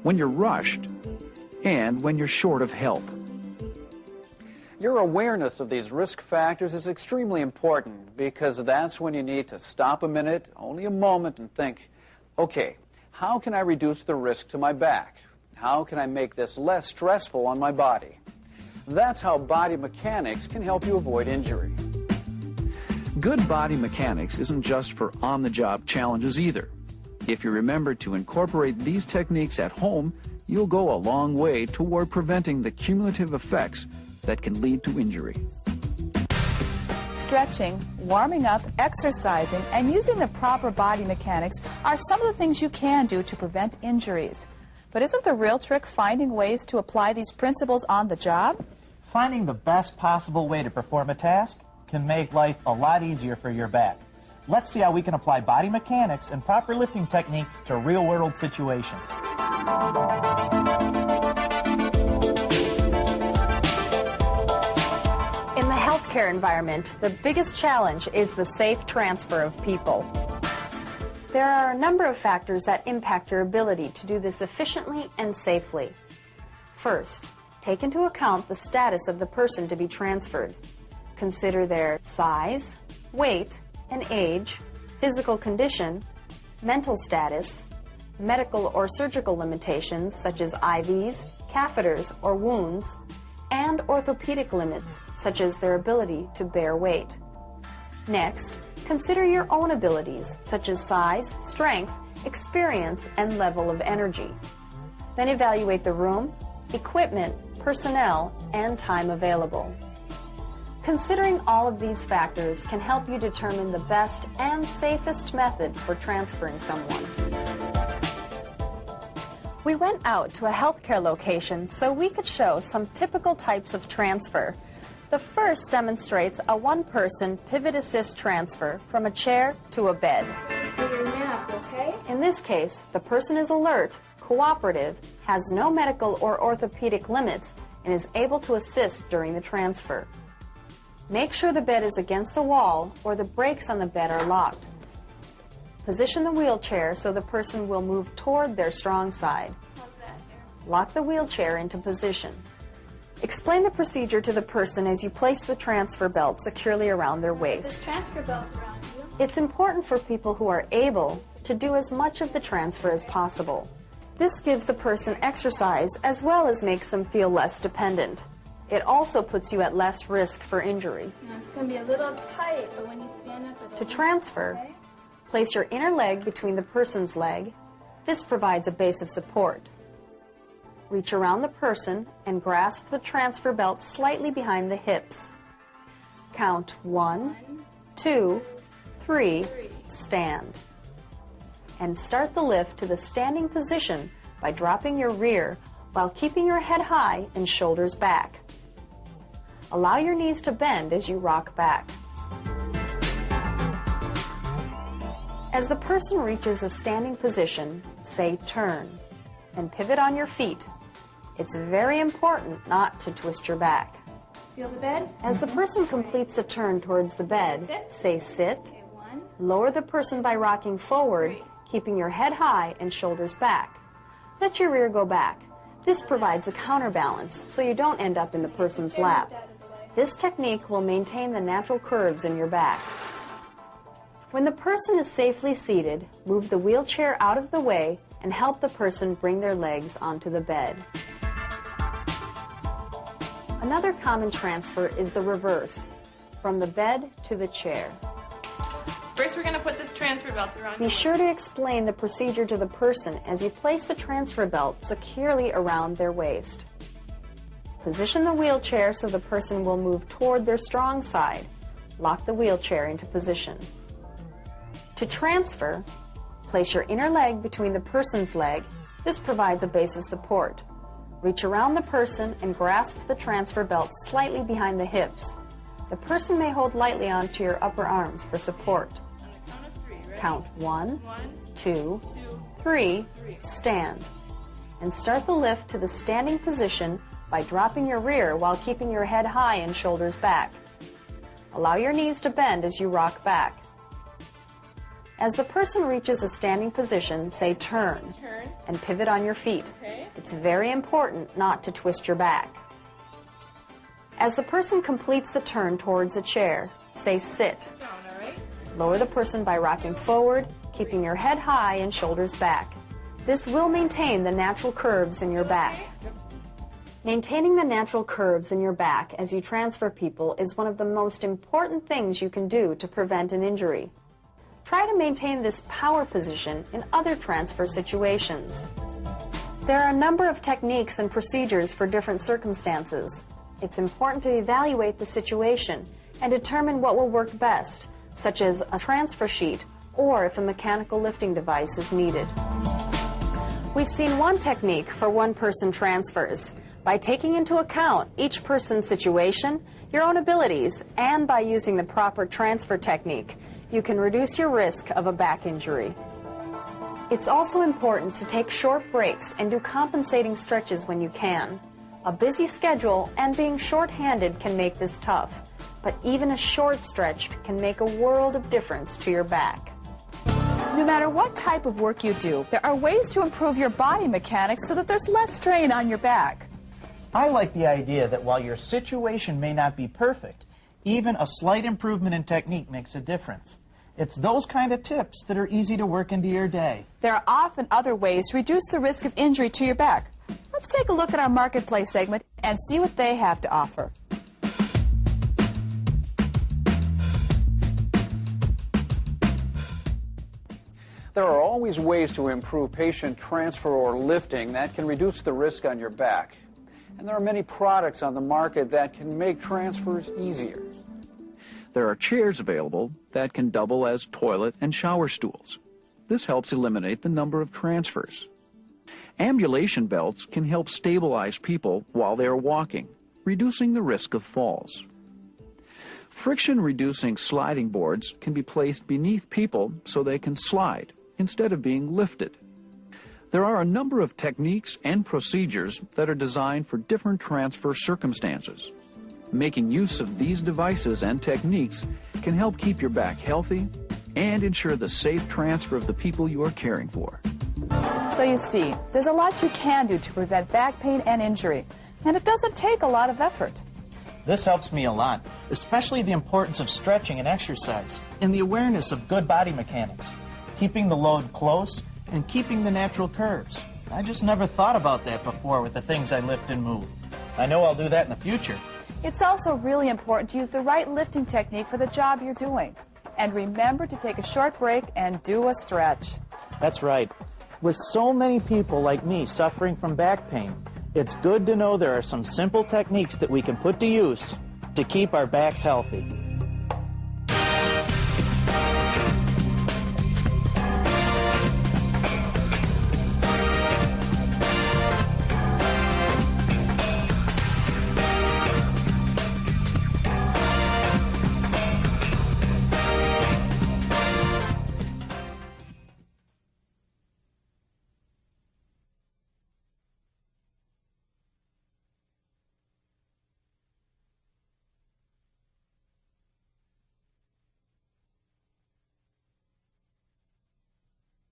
when you're rushed, and when you're short of help. Your awareness of these risk factors is extremely important because that's when you need to stop a minute, only a moment, and think, okay, how can I reduce the risk to my back? How can I make this less stressful on my body? That's how body mechanics can help you avoid injury. Good body mechanics isn't just for on-the-job challenges either. If you remember to incorporate these techniques at home, you'll go a long way toward preventing the cumulative effects that can lead to injury. Stretching, warming up, exercising, and using the proper body mechanics are some of the things you can do to prevent injuries. But isn't the real trick finding ways to apply these principles on the job? Finding the best possible way to perform a task can make life a lot easier for your back. Let's see how we can apply body mechanics and proper lifting techniques to real-world situations. In the healthcare environment, the biggest challenge is the safe transfer of people. There are a number of factors that impact your ability to do this efficiently and safely. First, take into account the status of the person to be transferred. Consider their size, weight, and age, physical condition, mental status, medical or surgical limitations such as IVs, catheters, or wounds, and orthopedic limits such as their ability to bear weight. Next, consider your own abilities such as size, strength, experience, and level of energy. Then evaluate the room, equipment, personnel, and time available. Considering all of these factors can help you determine the best and safest method for transferring someone. We went out to a healthcare location so we could show some typical types of transfer. The first demonstrates a one-person pivot assist transfer from a chair to a bed. Your nap, okay? In this case, the person is alert, cooperative, has no medical or orthopedic limits, and is able to assist during the transfer. Make sure the bed is against the wall or the brakes on the bed are locked. Position the wheelchair so the person will move toward their strong side. Lock the wheelchair into position. Explain the procedure to the person as you place the transfer belt securely around their waist. The transfer belt's around you. It's important for people who are able to do as much of the transfer as possible. This gives the person exercise as well as makes them feel less dependent. It also puts you at less risk for injury. It's going to be a little tight, but when you stand up, it'll... To transfer, place your inner leg between the person's leg. This provides a base of support. Reach around the person and grasp the transfer belt slightly behind the hips. Count 1, 2, 3, stand. And start the lift to the standing position by dropping your rear while keeping your head high and shoulders back. Allow your knees to bend as you rock back. As the person reaches a standing position, say turn, and pivot on your feet. It's very important not to twist your back. Feel the bed? As the person completes the turn towards the bed, say sit. Okay, 1. Lower the person by rocking forward, keeping your head high and shoulders back. Let your rear go back. This provides a counterbalance so you don't end up in the person's lap. This technique will maintain the natural curves in your back. When the person is safely seated, move the wheelchair out of the way and help the person bring their legs onto the bed. Another common transfer is the reverse, from the bed to the chair. First, we're going to put this transfer belt around. Be sure to explain the procedure to the person as you place the transfer belt securely around their waist. Position the wheelchair so the person will move toward their strong side. Lock the wheelchair into position. To transfer, place your inner leg between the person's leg. This provides a base of support. Reach around the person and grasp the transfer belt slightly behind the hips. The person may hold lightly onto your upper arms for support. On the count of 3, ready? Count 1, 1, 2, 2, 3, stand. And start the lift to the standing position by dropping your rear while keeping your head high and shoulders back. Allow your knees to bend as you rock back. As the person reaches a standing position, say turn, turn, and pivot on your feet. okay. It's very important not to twist your back. As the person completes the turn towards a chair, say sit. Down, all right? Lower the person by rocking forward, keeping your head high and shoulders back. This will maintain the natural curves in your back. Maintaining the natural curves in your back as you transfer people is one of the most important things you can do to prevent an injury. Try to maintain this power position in other transfer situations. There are a number of techniques and procedures for different circumstances. It's important to evaluate the situation and determine what will work best, such as a transfer sheet or if a mechanical lifting device is needed. We've seen one technique for one-person transfers. By taking into account each person's situation, your own abilities, and by using the proper transfer technique, you can reduce your risk of a back injury. It's also important to take short breaks and do compensating stretches when you can. A busy schedule and being short-handed can make this tough, but even a short stretch can make a world of difference to your back. No matter what type of work you do, there are ways to improve your body mechanics so that there's less strain on your back. I like the idea that while your situation may not be perfect, even a slight improvement in technique makes a difference. It's those kind of tips that are easy to work into your day. There are often other ways to reduce the risk of injury to your back. Let's take a look at our Marketplace segment and see what they have to offer. There are always ways to improve patient transfer or lifting that can reduce the risk on your back. And there are many products on the market that can make transfers easier. There are chairs available that can double as toilet and shower stools. This helps eliminate the number of transfers. Ambulation belts can help stabilize people while they are walking, reducing the risk of falls. Friction-reducing sliding boards can be placed beneath people so they can slide instead of being lifted. There are a number of techniques and procedures that are designed for different transfer circumstances. Making use of these devices and techniques can help keep your back healthy and ensure the safe transfer of the people you are caring for. So you see, there's a lot you can do to prevent back pain and injury, and it doesn't take a lot of effort. This helps me a lot, especially the importance of stretching and exercise, and the awareness of good body mechanics, keeping the load close and keeping the natural curves. I just never thought about that before with the things I lift and move. I know I'll do that in the future. It's also really important to use the right lifting technique for the job you're doing. And remember to take a short break and do a stretch. That's right. With so many people like me suffering from back pain, it's good to know there are some simple techniques that we can put to use to keep our backs healthy.